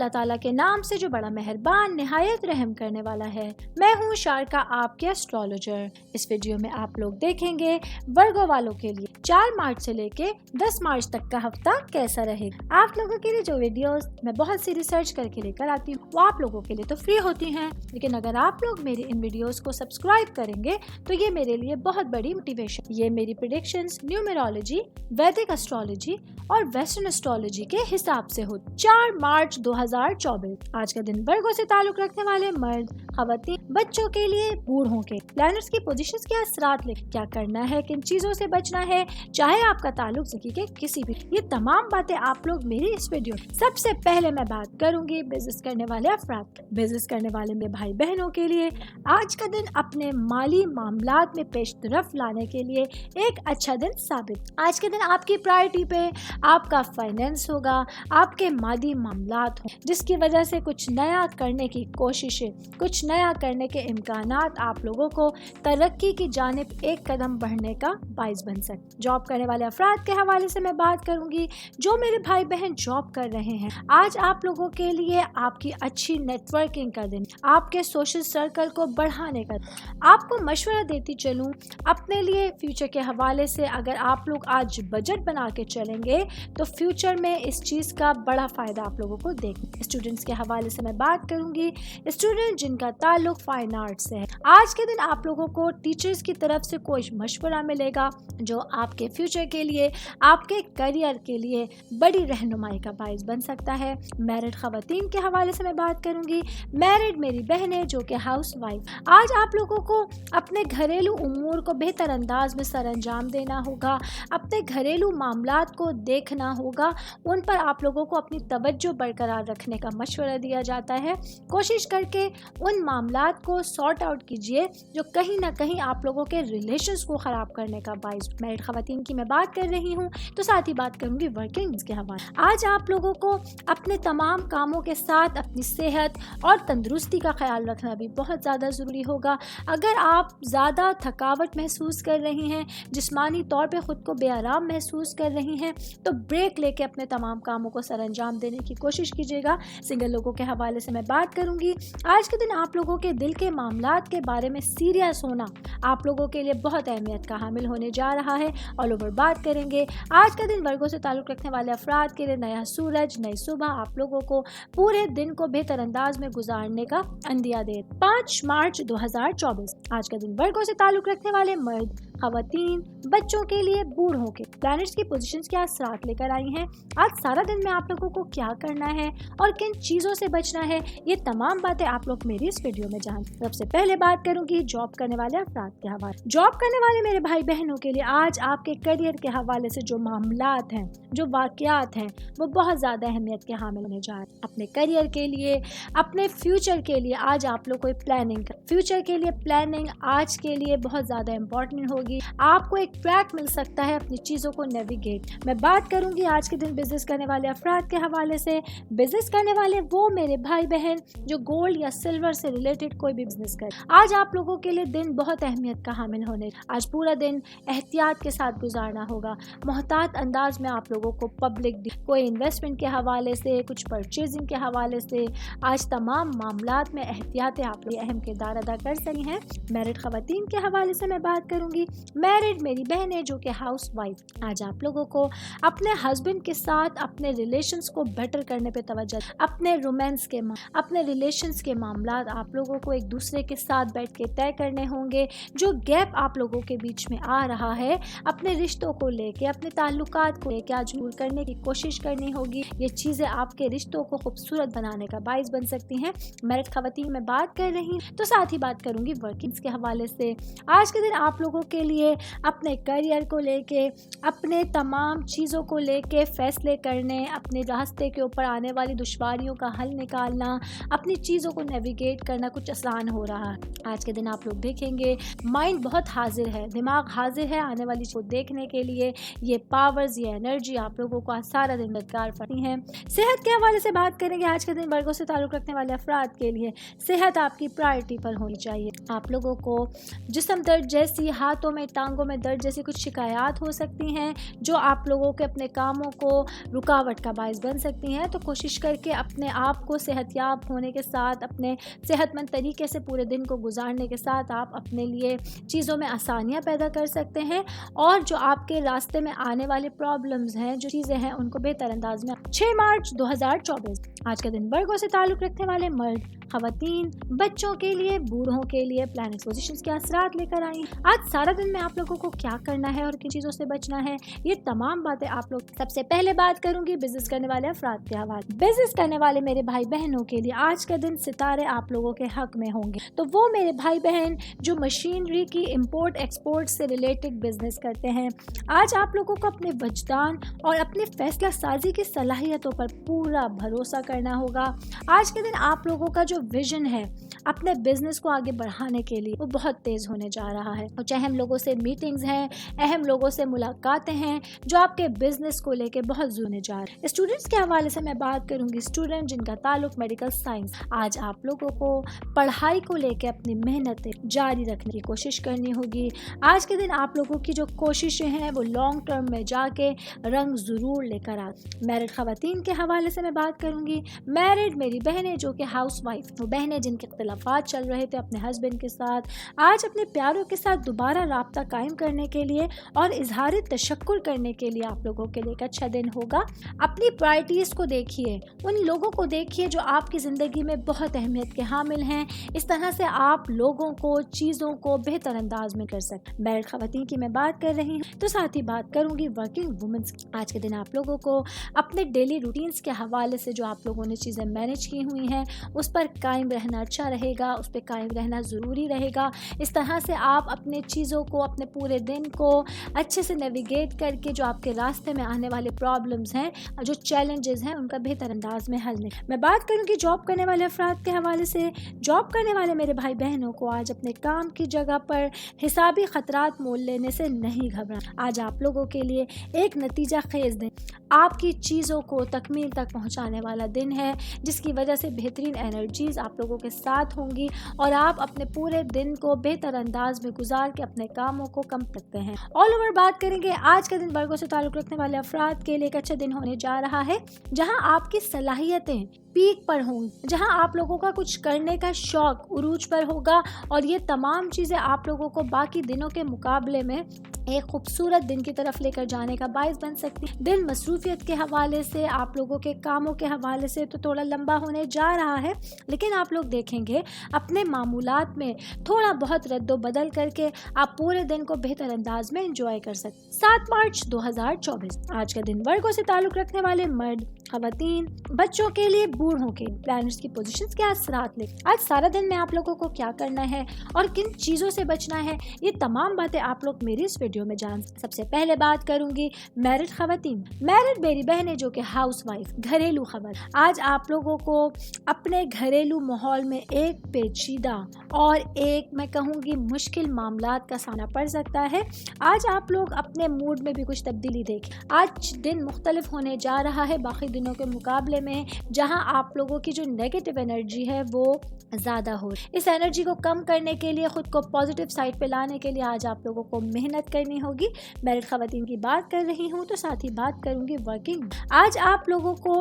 اللہ ताला के नाम से जो बड़ा मेहरबान निहायत रहम करने वाला है। मैं हूँ शारका, आपके एस्ट्रोलॉजर। इस वीडियो में आप लोग देखेंगे वर्गो वालों के लिए 4 मार्च से लेके 10 मार्च तक का हफ्ता कैसा रहेगा। आप लोगों के लिए जो वीडियोस मैं बहुत सी रिसर्च करके लेकर आती हूँ वो आप लोगों के लिए तो फ्री होती हैं, लेकिन अगर आप लोग मेरे इन वीडियोस को सब्सक्राइब करेंगे तो ये मेरे लिए बहुत बड़ी मोटिवेशन। ये मेरी प्रेडिक्शंस न्यूमेरोलॉजी, वैदिक एस्ट्रोलॉजी और वेस्टर्न एस्ट्रोलॉजी के हिसाब से हो। 4 मार्च 2024 आज का दिन वर्गो से ताल्लुक रखने वाले मर्द, खवातीन, बच्चों के लिए, बूढ़ों के प्लैनेट्स की पोजीशंस के असरात ले क्या करना है, किन चीजों से बचना है, चाहे आपका ताल्लुक जिंदगी के किसी भी, ये तमाम बातें आप लोग मेरी इस वीडियो। सबसे पहले मैं बात करूंगी बिजनेस करने वाले अफराद, बिजनेस करने वाले मेरे भाई बहनों के लिए आज का दिन अपने माली मामलात में पेशरफ लाने के लिए एक अच्छा दिन साबित। आज के दिन आपकी प्रायोरिटी पे आपका फाइनेंस होगा, आपके मादी मामलात हो, जिसकी वजह से कुछ नया करने की कोशिशें, कुछ नया करने के इम्कानात आप लोगों को तरक्की की जानिब एक कदम बढ़ने का बाइस बन सकते। जॉब करने वाले अफराद के हवाले से मैं बात करूंगी। जो मेरे भाई बहन जॉब कर रहे हैं, आज आप लोगों के लिए आपकी अच्छी नेटवर्किंग का दिन, आपके सोशल सर्कल को बढ़ाने का। आपको मशवरा देती चलूं अपने लिए फ्यूचर के हवाले से, अगर आप लोग आज बजट बना के चलेंगे तो फ्यूचर में इस चीज़ का बड़ा फ़ायदा आप लोगों को देखें। स्टूडेंट्स के हवाले से मैं बात करूंगी, स्टूडेंट जिनका ताल्लुक फाइन आर्ट्स से है, आज के दिन आप लोगों को टीचर्स की तरफ से कोई मशवरा मिलेगा जो आपके फ्यूचर के लिए, आपके करियर के लिए बड़ी रहनुमाई का बाइस बन सकता है। मैरिड खवातीन के हवाले से मैं बात करूंगी। मैरिड मेरी बहनें जो कि हाउस वाइफ, आज आप लोगों को अपने घरेलू उमूर को बेहतर अंदाज में सर अंजाम देना होगा, अपने घरेलू मामलात को देखना होगा, उन पर आप लोगों को अपनी तवज्जो बरकरार रखने का मशवरा दिया जाता है। कोशिश करके उन मामलात को सॉर्ट आउट कीजिए जो कहीं ना कहीं आप लोगों के रिलेशंस को ख़राब करने का बाइस। मैरिड खवातीन की मैं बात कर रही हूँ तो साथ ही बात करूँगी वर्किंग के हवाले। आज आप लोगों को अपने तमाम कामों के साथ अपनी सेहत और तंदुरुस्ती का ख्याल रखना भी बहुत ज़्यादा ज़रूरी होगा। अगर आप ज़्यादा थकावट महसूस कर रही हैं, जिस्मानी तौर पे ख़ुद को बेआराम महसूस कर रही हैं, तो ब्रेक लेके अपने तमाम कामों को सर अंजाम देने की कोशिश कीजिएगा। सिंगल लोगों के हवाले से मैं बात करूँगी। आज के दिन आप लोगों के दिल के मामलात के बारे में सीरियस होना आप लोगों के लिए बहुत अहमियत का हामिल होने जा रहा है। ऑल ओवर बात करेंगे। आज का दिन वर्गों से ताल्लुक़ रखने वाले अफराद के लिए नया सूरज, नई सुबह आप लोगों को पूरे दिन को बेहतर अंदाज में गुजारने का अंदिया दे। 5 मार्च 2024 आज का दिन वर्गों से ताल्लुक़ रखने वाले मर्द, खवातीन, बच्चों के लिए, बूढ़ों के प्लैनेट्स की पोजीशंस के असरात लेकर आई हैं। आज सारा दिन में आप लोगों को क्या करना है और किन चीज़ों से बचना है, ये तमाम बातें आप लोग मेरी इस वीडियो में जान। सबसे पहले बात करूंगी जॉब करने वाले अफराद के हवाले। जॉब करने वाले मेरे भाई बहनों के लिए आज आपके करियर के हवाले से जो मामलात हैं, जो वाक़यात हैं, वो बहुत ज़्यादा अहमियत के हामिल होने जा रहे हैं। अपने करियर के लिए, अपने फ्यूचर के लिए आज आप लोग कोई प्लानिंग, फ्यूचर के लिए प्लानिंग आज के लिए बहुत ज़्यादा इम्पॉर्टेंट होगी। आपको एक ट्रैक मिल सकता है अपनी चीज़ों को नेविगेट। मैं बात करूंगी आज के दिन बिजनेस करने वाले अफराद के हवाले से। बिजनेस करने वाले वो मेरे भाई बहन जो गोल्ड या सिल्वर से रिलेटेड कोई भी बिजनेस कर, आज आप लोगों के लिए दिन बहुत अहमियत का हामिल होने। आज पूरा दिन एहतियात के साथ गुजारना होगा। मोहतात अंदाज में आप लोगों को पब्लिक कोई इन्वेस्टमेंट के हवाले से, कुछ परचेजिंग के हवाले से आज तमाम मामलात में एहतियातें आप लोग अहम किरदार अदा कर सकती हैं। मैरिड खवातीन के हवाले से मैं बात करूंगी। मैरिड मेरी बहनें जो कि हाउस वाइफ, आज आप लोगों को अपने हस्बैंड के साथ अपने रिलेशंस को बेटर करने पे तवज्जो, अपने रोमांस के, अपने रिलेशंस के मामलात आप लोगों को एक दूसरे के साथ बैठ के तय करने होंगे। जो गैप आप लोगों के बीच में आ रहा है, अपने रिश्तों को लेके, अपने ताल्लुकात को लेके आज दूर करने की कोशिश करनी होगी। ये चीज़ें आपके रिश्तों को खूबसूरत बनाने का बाइस बन सकती हैं। मैरिड खवातीन में बात कर रही हूँ तो साथ ही बात करूँगी वर्किंग्स के हवाले से। आज के दिन आप लोगों के लिए अपने करियर को लेके, अपने तमाम चीज़ों को लेके फैसले करने, अपने रास्ते के ऊपर आने वाली दुश्वारियों का हल निकालना, अपनी चीज़ों को नेविगेट करना कुछ आसान हो रहा है। आज के दिन आप लोग देखेंगे माइंड बहुत हाजिर है, दिमाग हाजिर है आने वाली चीज़ को देखने के लिए। ये पावर्स, ये एनर्जी आप लोगों को आज सारा दिन मददगार फटी है। सेहत के हवाले से बात करेंगे। आज के दिन वर्गों से ताल्लुक़ रखने वाले अफराद के लिए सेहत आपकी प्रायोरिटी पर होनी चाहिए। आप लोगों को जिस्म दर्द जैसी, हाथों में टांगों में दर्द जैसी कुछ शिकायत हो सकती हैं जो आप लोगों के अपने कामों को रुकावट का बायस बन सकती हैं। तो कोशिश करके अपने आप को सेहतयाब होने के साथ, अपने सेहतमंद तरीके से पूरे दिन को गुजारने के साथ आप अपने लिए चीज़ों में आसानियाँ पैदा कर सकते हैं और जो आपके रास्ते में आने वाले प्रॉब्लम्स हैं, जो चीज़ें हैं, उनको बेहतर अंदाज में। 6 मार्च 2024 आज का दिन वर्गों से ताल्लुक़ रखने वाले मर्द, ख़वातीन, बच्चों के लिए, बूढ़ों के लिए प्लैनेट पोजीशंस के असरात लेकर आई। आज सारा दिन में आप लोगों को क्या करना है और किन चीज़ों से बचना है, ये तमाम बातें आप लोग। सबसे पहले बात करूंगी बिजनेस करने वाले अफराद के हवाले। बिजनेस करने वाले मेरे भाई बहनों के लिए आज का दिन सितारे आप लोगों के हक में होंगे। तो वो मेरे भाई बहन जो मशीनरी की इंपोर्ट एक्सपोर्ट से रिलेटेड बिजनेस करते हैं, आज आप लोगों को अपने वजदान और अपनी फैसला साजी की सलाहियतों पर पूरा भरोसा करना होगा। आज के दिन आप लोगों का जो विजन है अपने बिजनेस को आगे बढ़ाने के लिए, वो बहुत तेज होने जा रहा है। कुछ अहम लोगों से मीटिंग्स हैं, अहम लोगों से मुलाकातें हैं जो आपके बिजनेस को लेके बहुत होने जा रहे हैं। स्टूडेंट्स के हवाले से मैं बात करूंगी। स्टूडेंट जिनका ताल्लुक मेडिकल साइंस, आज आप लोगों को पढ़ाई को लेके अपनी मेहनतें जारी रखने की कोशिश करनी होगी। आज के दिन आप लोगों की जो कोशिशें हैं वो लॉन्ग टर्म में जाके रंग जरूर लेकर आती। मैरिड खवातीन के हवाले से मैं बात करूंगी। मैरिड मेरी बहनें जो कि हाउस वाइफ, वो बहनें जिनके इख्तिलाफात चल रहे थे अपने हस्बैंड के साथ, आज अपने प्यारों के साथ दोबारा राब्ता कायम करने के लिए और इजहार तशक्कुर करने के लिए आप लोगों के लिए एक अच्छा दिन होगा। अपनी प्रायोरिटीज को देखिए, उन लोगों को देखिए जो आपकी ज़िंदगी में बहुत अहमियत के हामिल हैं। इस तरह से आप लोगों को, चीज़ों को बेहतर अंदाज में कर सकते। मैरिड खवातीन की मैं बात कर रही हूँ, तो साथ ही बात करूँगी वर्किंग वुमेन्स की। आज के दिन आप लोगों को अपने डेली रूटीन्स के हवाले से जो आप लोगों ने चीज़ें मैनेज की हुई हैं उस पर कायम रहना अच्छा रहेगा, उस पर कायम रहना ज़रूरी रहेगा। इस तरह से आप अपने चीज़ों को, अपने पूरे दिन को अच्छे से नेविगेट करके जो आपके रास्ते में आने वाले प्रॉब्लम्स हैं, जो चैलेंजेस हैं, उनका बेहतर अंदाज में हल नहीं। मैं बात करूँगी जॉब करने वाले अफराद के हवाले से। जॉब करने वाले मेरे भाई बहनों को आज अपने काम की जगह पर हिसाबी खतरात मोल लेने से नहीं घबराना। आज आप लोगों के लिए एक नतीजा खेज दिन, आपकी चीज़ों को तकमील तक पहुँचाने वाला दिन है, जिसकी वजह से बेहतरीन एनर्जीज आप लोगों के साथ होंगी और आप अपने पूरे दिन को बेहतर अंदाज में गुजार के अपने कामों को कम सकते हैं। ऑल ओवर बात करेंगे आज का दिन वर्गों से ताल्लुक़ रखने वाले अफराद के लिए एक अच्छा दिन होने जा रहा है, जहां आपकी सलाहियतें पीक पर होंगी, जहां आप लोगों का कुछ करने का शौक उरूज पर होगा और ये तमाम चीज़ें आप लोगों को बाकी दिनों के मुकाबले में एक खूबसूरत दिन की तरफ लेकर जाने का बायस बन सकती है। दिन मसरूफियत के हवाले से, आप लोगों के कामों के हवाले से तो थोड़ा लंबा होने जा रहा है, लेकिन आप लोग देखेंगे अपने मामूलात में थोड़ा बहुत रद्दो बदल करके आप पूरे दिन को बेहतर अंदाज में एंजॉय कर सकते। 7 मार्च 2024 आज का दिन वर्गों से ताल्लुक़ रखने वाले मर्द, खवातीन, बच्चों के लिए, बूढ़ों के प्लैनेट्स की पोजीशंस के असरात ले। आज सारा दिन में आप लोगों को क्या करना है और किन चीज़ों से बचना है, ये तमाम बातें आप लोग मेरी इस वीडियो में जान। सबसे पहले बात करूंगी मैरिड खवातीन। मैरिड मेरी बहनें जो कि हाउस वाइफ, घरेलू खबर। आज आप लोगों को अपने घरेलू माहौल में एक पेचीदा और एक मैं कहूँगी मुश्किल मामलात का सामना पड़ सकता है। आज आप लोग अपने मूड में भी कुछ तब्दीली देखें। आज दिन मुख्तलिफ होने जा रहा है बाकी दिनों के मुकाबले में, जहां आप लोगों की जो नेगेटिव एनर्जी है वो ज़्यादा हो। इस एनर्जी को कम करने के लिए, खुद को पॉजिटिव साइड पे लाने के लिए आज आप लोगों को मेहनत करनी होगी। मैरिड खवातीन की बात कर रही हूँ तो साथ ही बात करूँगी वर्किंग। आज आप लोगों को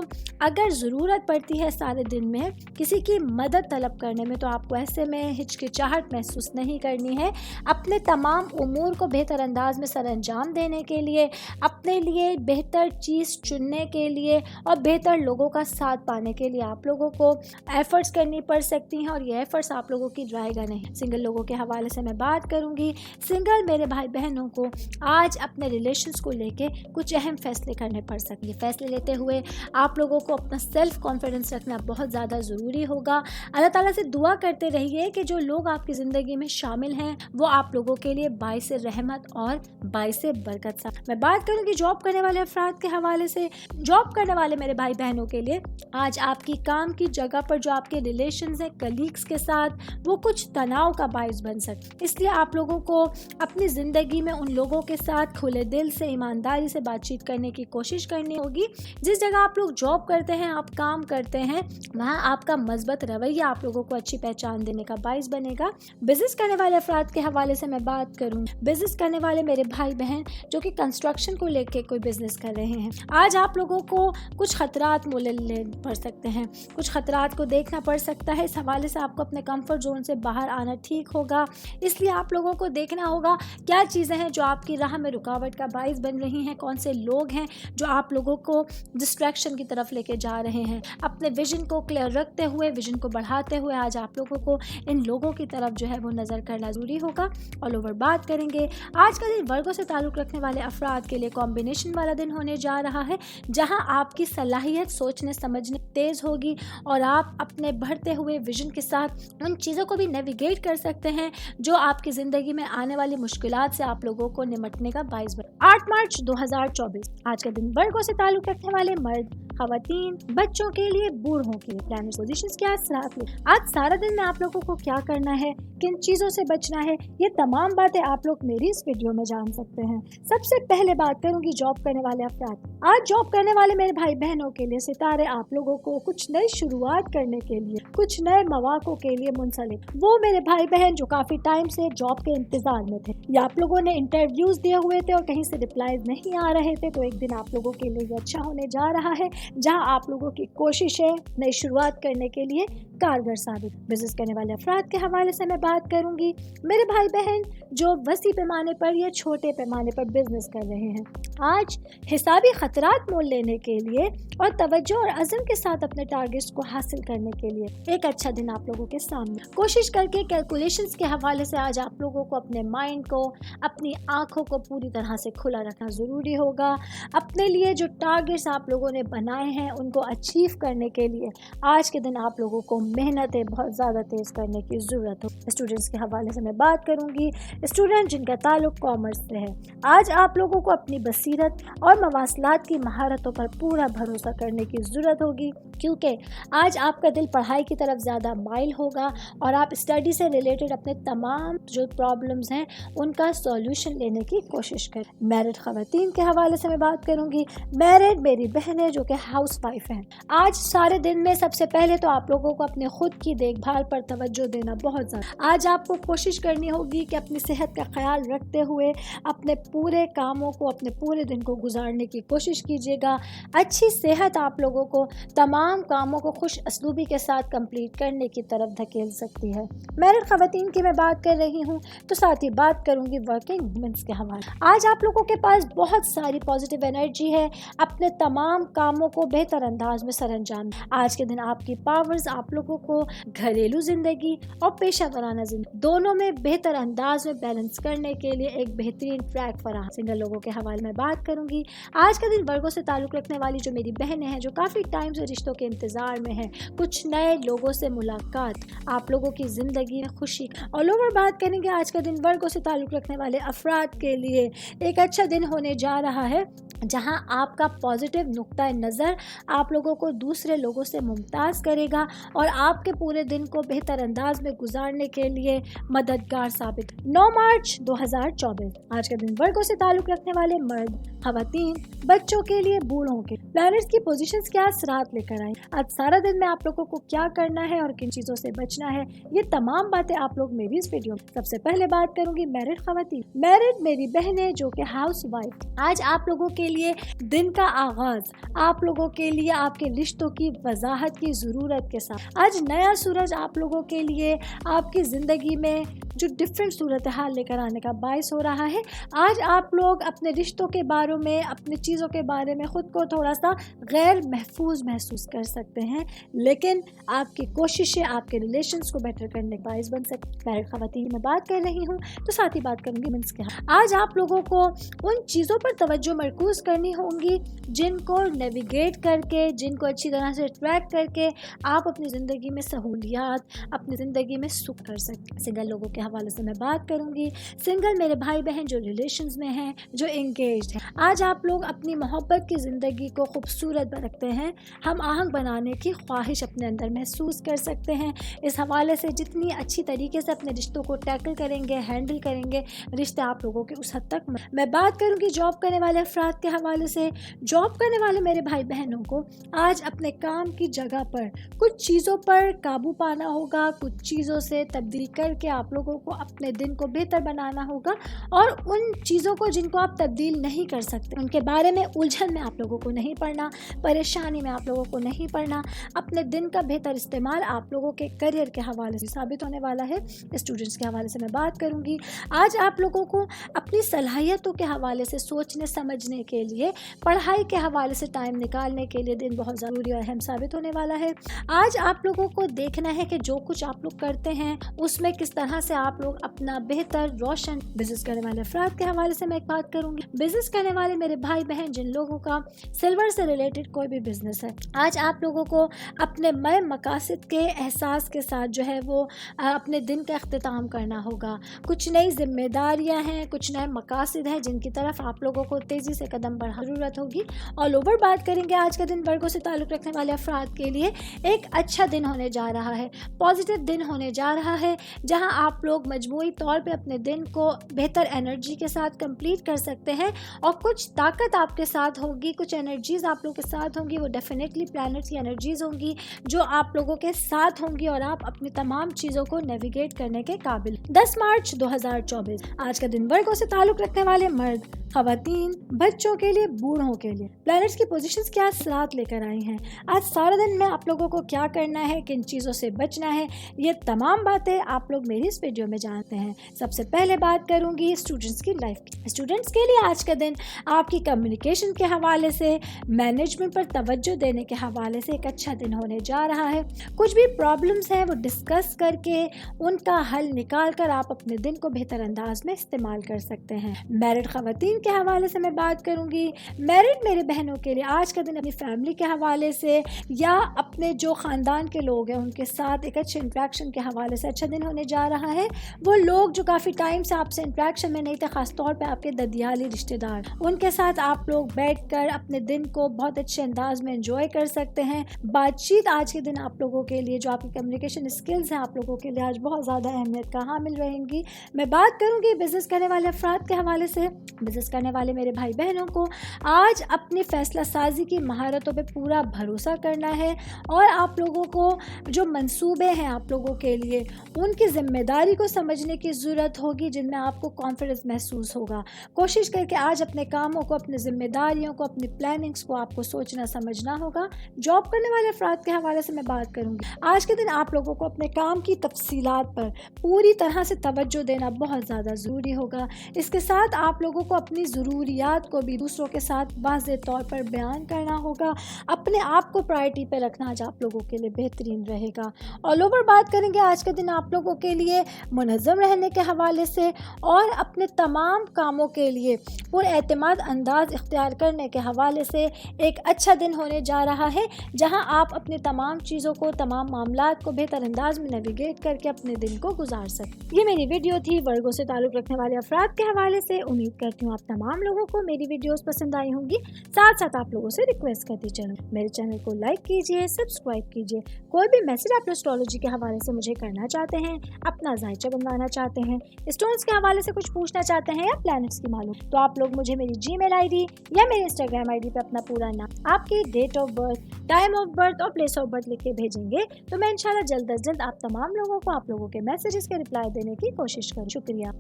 अगर ज़रूरत पड़ती है सारे दिन में किसी की मदद तलब करने में, तो आपको ऐसे में हिचकिचाहट महसूस नहीं करनी है। अपने तमाम उमूर को बेहतर अंदाज में सर अंजाम देने के लिए, अपने लिए बेहतर चीज़ चुनने के लिए और बेहतर लोगों का साथ पाने के लिए आप लोगों को एफर्ट्स करनी पड़ सकती हैं और ये एफर्ट्स आप लोगों की ड्राएगा नहीं। सिंगल लोगों के हवाले से मैं बात करूंगी। सिंगल मेरे भाई बहनों को आज अपने रिलेशंस को लेके कुछ अहम फैसले करने पड़ सकते हैं। फैसले लेते हुए आप लोगों को अपना सेल्फ कॉन्फिडेंस रखना बहुत ज़्यादा ज़रूरी होगा। अल्लाह ताला से दुआ करते रहिए कि जो लोग आपकी ज़िंदगी में शामिल हैं वो आप लोगों के लिए बाइस रहमत और बाइस बरकत सा। मैं बात करूंगी जॉब करने वाले अफराद के हवाले से। जॉब करने वाले मेरे भाई बहनों के लिए आज آپ کی کام کی جگہ پر جو آپ کے ریلیشنز ہیں کلیگس کے ساتھ وہ کچھ تناؤ کا باعث بن سکتے. اس لیے آپ لوگوں کو اپنی زندگی میں ان لوگوں کے ساتھ کھلے دل سے ایمانداری سے بات چیت کرنے کی کوشش کرنی ہوگی. جس جگہ آپ لوگ جاب کرتے ہیں, آپ کام کرتے ہیں, وہاں آپ کا مثبت رویہ آپ لوگوں کو اچھی پہچان دینے کا باعث بنے گا. بزنس کرنے والے افراد کے حوالے سے میں بات کروں, بزنس کرنے والے میرے بھائی بہن جو کہ کنسٹرکشن کو لے کے کوئی بزنس کر رہے ہیں, آج آپ لوگوں کو کچھ خطرات مول لینے پڑ سکتے ہیں, کچھ خطرات کو دیکھنا پڑ سکتا ہے. اس حوالے سے آپ کو اپنے کمفرٹ زون سے باہر آنا ٹھیک ہوگا. اس لیے آپ لوگوں کو دیکھنا ہوگا کیا چیزیں ہیں جو آپ کی راہ میں رکاوٹ کا باعث بن رہی ہیں, کون سے لوگ ہیں جو آپ لوگوں کو ڈسٹریکشن کی طرف لے کے جا رہے ہیں. اپنے ویژن کو کلیئر رکھتے ہوئے, ویژن کو بڑھاتے ہوئے آج آپ لوگوں کو ان لوگوں کی طرف جو ہے وہ نظر کرنا ضروری ہوگا. آل اوور بات کریں گے, آج کا دن ورگو سے تعلق رکھنے والے افراد کے لیے کمبینیشن والا دن ہونے جا رہا ہے, جہاں آپ کی صلاحیت سوچنے سمجھنے تیز ہوگی اور آپ اپنے بڑھتے ہوئے ویژن کے ساتھ ان چیزوں کو بھی نیویگیٹ کر سکتے ہیں جو آپ کی زندگی میں آنے والی مشکلات سے آپ لوگوں کو نمٹنے کا باعث بنے. 8 مارچ 2024 آج کا دن ورگو سے تعلق رکھنے والے مرد, خواتین, بچوں کے لیے, بوڑھوں کے لیے پلانٹ پوزیشنز کیا اثرات ہیں. آج سارا دن میں آپ لوگوں کو کیا کرنا ہے, کن چیزوں سے بچنا ہے, یہ تمام باتیں آپ لوگ میری اس ویڈیو میں جان سکتے ہیں. سب سے پہلے بات کروں گی جاب کرنے والے افراد. آج جاب کرنے والے میرے بھائی بہنوں کے لیے ستارے آپ لوگوں کو کچھ نئی شروعات کرنے کے لیے, کچھ نئے مواقع کے لیے منسلک. وہ میرے بھائی بہن جو کافی ٹائم سے جاب کے انتظار میں تھے یا آپ لوگوں نے انٹرویوز دیے ہوئے تھے اور کہیں سے ریپلائز نہیں آ رہے تھے, تو ایک دن آپ لوگوں کے لیے اچھا ہونے جا رہا ہے جہاں آپ لوگوں کی کوششیں نئی شروعات کرنے کے لیے کارگر ثابت. بزنس کرنے والے افراد کے حوالے سے میں بات کروں گی. میرے بھائی بہن جو وسیع پیمانے پر یا چھوٹے پیمانے پر بزنس کر رہے ہیں, آج حسابی خطرات مول لینے کے لیے اور توجہ اور عزم کے ساتھ اپنے ٹارگیٹس کو حاصل کرنے کے لیے ایک اچھا دن آپ لوگوں کے سامنے. کوشش کر کے کیلکولیشنز کے حوالے سے آج آپ لوگوں کو اپنے مائنڈ کو, اپنی آنکھوں کو پوری طرح سے کھلا رکھنا ضروری ہوگا. اپنے لیے جو ٹارگیٹس آپ لوگوں نے بنائے ہیں ان کو اچیو کرنے کے لیے آج کے دن آپ لوگوں کو محنتیں بہت زیادہ تیز کرنے کی ضرورت ہو. اسٹوڈنٹس کے حوالے سے میں بات کروں گی. اسٹوڈنٹ جن کا تعلق کامرس سے ہے, آج آپ لوگوں کو اپنی بصیرت اور مواصلات کی مہارتوں پر پورا بھروسہ کرنے کی ضرورت ہوگی, کیونکہ آج آپ کا دل پڑھائی کی طرف زیادہ مائل ہوگا اور آپ اسٹڈی سے ریلیٹڈ اپنے تمام جو پرابلمز ہیں ان کا سولوشن لینے کی کوشش کریں. میرڈ خواتین کے حوالے سے میں بات کروں گی. میرڈ میری بہنیں جو کہ ہاؤس وائف ہیں, آج سارے دن میں سب سے پہلے تو آپ لوگوں کو اپنے خود کی دیکھ بھال پر توجہ دینا بہت زیادہ. آج آپ کو کوشش کرنی ہوگی کہ اپنی صحت کا خیال رکھتے ہوئے اپنے پورے کاموں کو, اپنے پورے دن کو گزارنے کی کوشش کیجیے گا. اچھی صحت آپ لوگوں کو تمام کاموں کو خوش اسلوبی کے ساتھ کمپلیٹ کرنے کی طرف دھکیل سکتی ہے. میرڈ خواتین کی میں بات کر رہی ہوں تو ساتھ ہی بات کروں گی ورکنگ وومنس کے حوالے. آج آپ لوگوں کے پاس بہت ساری پازیٹیو انرجی ہے اپنے تمام کاموں کو بہتر انداز میں سر انجام. آج کے دن آپ کی پاورز آپ لوگوں کو گھریلو زندگی اور پیشہ ورانہ زندگی دونوں میں بہتر انداز میں بیلنس کرنے کے لیے ایک بہترین ٹریک فراہم. سنگل لوگوں کے حوالے میں بات کروں گی. آج کا دن ورگو سے تعلق رکھنے والی جو میری بہنیں ہیں جو کافی ٹائم سے رشتوں کے انتظار میں ہیں, کچھ نئے لوگوں سے ملاقات آپ لوگوں کی زندگی میں خوشی. آل اوور بات کریں گے آج کا دن ورگو سے تعلق رکھنے والے افراد کے لیے ایک اچھا دن ہونے جا رہا ہے جہاں آپ کا پازیٹیو نقطہ نظر آپ لوگوں کو دوسرے لوگوں سے ممتاز کرے گا اور آپ کے پورے دن کو بہتر انداز میں گزارنے کے لیے مددگار ثابت. 9 مارچ 2024 آج کا دن ورگو سے تعلق رکھنے والے مرد, خواتین, بچوں کے لیے, بوڑھوں کے پلانٹس کی پوزیشنز کیا اثرات لے کر آئیں. آج سارا دن میں آپ لوگوں کو کیا کرنا ہے اور کن چیزوں سے بچنا ہے, یہ تمام باتیں آپ لوگ میری اس ویڈیو میں. سب سے پہلے بات کروں گی میرڈ خواتین. میرڈ میری بہنیں جو کہ ہاؤس وائف, آج آپ لوگوں کے لیے دن کا آغاز آپ لوگوں کے لیے آپ کے رشتوں کی وضاحت کی ضرورت کے ساتھ. آج نیا سورج آپ لوگوں کے لیے آپ کی زندگی میں جو ڈفرینٹ صورتحال لے کر آنے کا باعث ہو رہا ہے. آج آپ لوگ اپنے رشتوں کے بارے میں, اپنی چیزوں کے بارے میں خود کو تھوڑا سا غیر محفوظ محسوس کر سکتے ہیں, لیکن آپ کی کوششیں آپ کے ریلیشنز کو بیٹر کرنے کا باعث بن سکتی. میرڈ خواتین میں بات کر رہی ہوں تو ساتھ ہی بات کروں گی منس کے. آج آپ لوگوں کو ان چیزوں پر توجہ مرکوز کرنی ہوں گی جن کو نیویگیٹ کر کے, جن کو اچھی طرح سے ٹریک کر کے آپ اپنی زندگی میں سہولیات, اپنی زندگی میں سکھ کر سکتے. سنگل لوگوں کے के हवाले से मैं बात करूंगी, सिंगल मेरे भाई बहन जो रिलेशंस में हैं, जो इंगेज्ड हैं। आज आप लोग अपनी मोहब्बत की ज़िंदगी को खूबसूरत रखते हैं, हम आहंग बनाने की ख्वाहिश अपने अंदर महसूस कर सकते हैं। इस हवाले से जितनी अच्छी तरीके से अपने रिश्तों को टैकल करेंगे, हैंडल करेंगे, रिश्ते आप लोगों के उस हद तक। मैं बात करूंगी जॉब करने वाले अफराद के हवाले से। जॉब करने वाले मेरे भाई बहनों को आज अपने काम की जगह पर कुछ चीज़ों पर काबू पाना होगा, कुछ चीज़ों से तब्दील करके आप लोगों को अपने दिन को बेहतर बनाना होगा, और उन चीज़ों को जिनको आप तब्दील नहीं कर सकते उनके बारे में उलझन में आप लोगों को नहीं पड़ना, परेशानी में आप लोगों को नहीं पड़ना। अपने दिन का बेहतर इस्तेमाल आप लोगों के करियर के हवाले से साबित होने वाला है। स्टूडेंट्स के हवाले से मैं बात करूंगी। आज आप लोगों को अपनी सलाहियतों के हवाले से सोचने समझने के लिए, पढ़ाई के हवाले से टाइम निकालने के लिए दिन बहुत ज़रूरी और अहम साबित होने वाला है। आज आप लोगों को देखना है कि जो कुछ आप लोग करते हैं उसमें किस तरह से आप लोग अपना बेहतर रोशन। बिजनेस करने वाले अफराद के हवाले से मैं एक बात करूंगी। बिजनेस करने वाले मेरे भाई बहन जिन लोगों का सिल्वर से रिलेटेड कोई भी बिजनेस है, आज आप लोगों को अपने मय मकासद के एहसास के साथ जो है वो अपने दिन का अख्तिताम करना होगा। कुछ नई जिम्मेदारियां हैं, कुछ नए मकासद हैं जिनकी तरफ आप लोगों को तेज़ी से कदम बढ़ाने की ज़रूरत होगी। ऑल ओवर बात करेंगे आज का दिन वर्गों से ताल्लुक़ रखने वाले अफराद के लिए एक अच्छा दिन होने जा रहा है, पॉजिटिव दिन होने जा रहा है, जहां आप लोग मजमूई तौर पे अपने दिन को बेहतर एनर्जी के साथ कंप्लीट कर सकते हैं, और कुछ ताकत आपके साथ होगी, कुछ एनर्जीज आप लोगों के साथ होंगी। वो डेफिनेटली प्लैनेट्स की एनर्जीज होंगी जो आप लोगों के साथ होंगी, और आप अपनी तमाम चीज़ों को नेविगेट करने के काबिल। 10 मार्च 2024 आज का दिन वर्गों से ताल्लुक़ रखने वाले मर्द, खवातीन, बच्चों के लिए, बूढ़ों के लिए प्लैनेट्स की पोजीशंस क्या साथ लेकर आई हैं। आज सारा दिन में आप लोगों को क्या करना है, किन चीज़ों से बचना है, ये तमाम बातें आप लोग मेरी इस वीडियो में जानते हैं। सबसे पहले बात करूंगी स्टूडेंट्स की लाइफ की। स्टूडेंट्स के लिए आज का दिन आपकी कम्युनिकेशन के हवाले से, मैनेजमेंट पर तवज्जो देने के हवाले से एक अच्छा दिन होने जा रहा है। कुछ भी प्रॉब्लम्स हैं वो डिस्कस करके उनका हल निकाल कर आप अपने दिन को बेहतर अंदाज में इस्तेमाल कर सकते हैं। मैरिड खवातीन के हवाले से मैं बात करूंगी। मैरिड मेरे बहनों के लिए आज का दिन अपनी फैमिली के हवाले से या अपने जो ख़ानदान के लोग हैं उनके साथ एक अच्छे इंट्रैक्शन के हवाले से अच्छा दिन होने जा रहा है। वो लोग जो काफ़ी टाइम से आपसे इंट्रैक्शन में नहीं थे, ख़ासतौर पे आपके ददियाली रिश्तेदार, उनके साथ आप लोग बैठकर अपने दिन को बहुत अच्छे अंदाज में एंजॉय कर सकते हैं। बातचीत आज के दिन आप लोगों के लिए, जो आपकी कम्युनिकेशन स्किल्स हैं, आप लोगों के लिए आज बहुत ज़्यादा अहमियत का हामिल रहेंगी। मैं बात करूँगी बिज़नेस करने वाले अफराद के हवाले से। बिज़नेस करने वाले मेरे भाई बहनों को आज अपनी फ़ैसला साजी की महारतों पे पूरा भरोसा करना है, और आप लोगों को जो मंसूबे हैं आप लोगों के लिए उनकी ज़िम्मेदारी को समझने की ज़रूरत होगी, जिनमें आपको कॉन्फिडेंस महसूस होगा। कोशिश करके आज अपने कामों को, अपनी ज़िम्मेदारियों को, अपनी प्लानिंग्स को आपको सोचना समझना होगा। जॉब करने वाले अफराद के हवाले से मैं बात करूँगी। आज के दिन आप लोगों को अपने काम की तफसीलात पर पूरी तरह से तवज्जो देना बहुत ज़्यादा ज़रूरी होगा। इसके साथ आप लोगों को अपनी ज़रूरियात को भी दूसरों के साथ वाज़ेह तौर पर बयान करना होगा। अपने आप को प्रायोरिटी पर रखना आज आप लोगों के लिए बेहतरीन रहेगा। ऑल ओवर बात करेंगे आज के दिन आप लोगों के लिए मुनज़्ज़म रहने के हवाले से, और अपने तमाम कामों के लिए पुरएतमाद अंदाज इख्तियार करने के हवाले से एक अच्छा दिन होने जा रहा है, जहां आप अपनी तमाम चीज़ों को, तमाम मामलात को बेहतर अंदाज में नेविगेट करके अपने दिन को गुजार सकें। ये मेरी वीडियो थी वर्गों से ताल्लुक़ रखने वाले अफराद के हवाले से। उम्मीद करती हूँ आप तमाम लोगों को मेरी वीडियोस पसंद आई होंगी। साथ साथ आप लोगों से रिक्वेस्ट करती चलूँ, मेरे चैनल को लाइक कीजिए, सब्सक्राइब कीजिए। कोई भी मैसेज आप एस्ट्रोलॉजी के हवाले से मुझे करना चाहते हैं, अपना जायचा बनवाना चाहते हैं, स्टोन्स के हवाले से कुछ पूछना चाहते हैं, या प्लैनेट्स की मालूम, तो आप लोग मुझे मेरी जीमेल आईडी या मेरे इंस्टाग्राम आईडी पे अपना पूरा नाम, आपकी date of birth, time of birth और प्लेस ऑफ बर्थ लिख के भेजेंगे, तो मैं इंशाल्लाह जल्द अज जल्द आप तमाम लोगों को आप लोगों के मैसेजेस के रिप्लाई देने की कोशिश करूँ। शुक्रिया।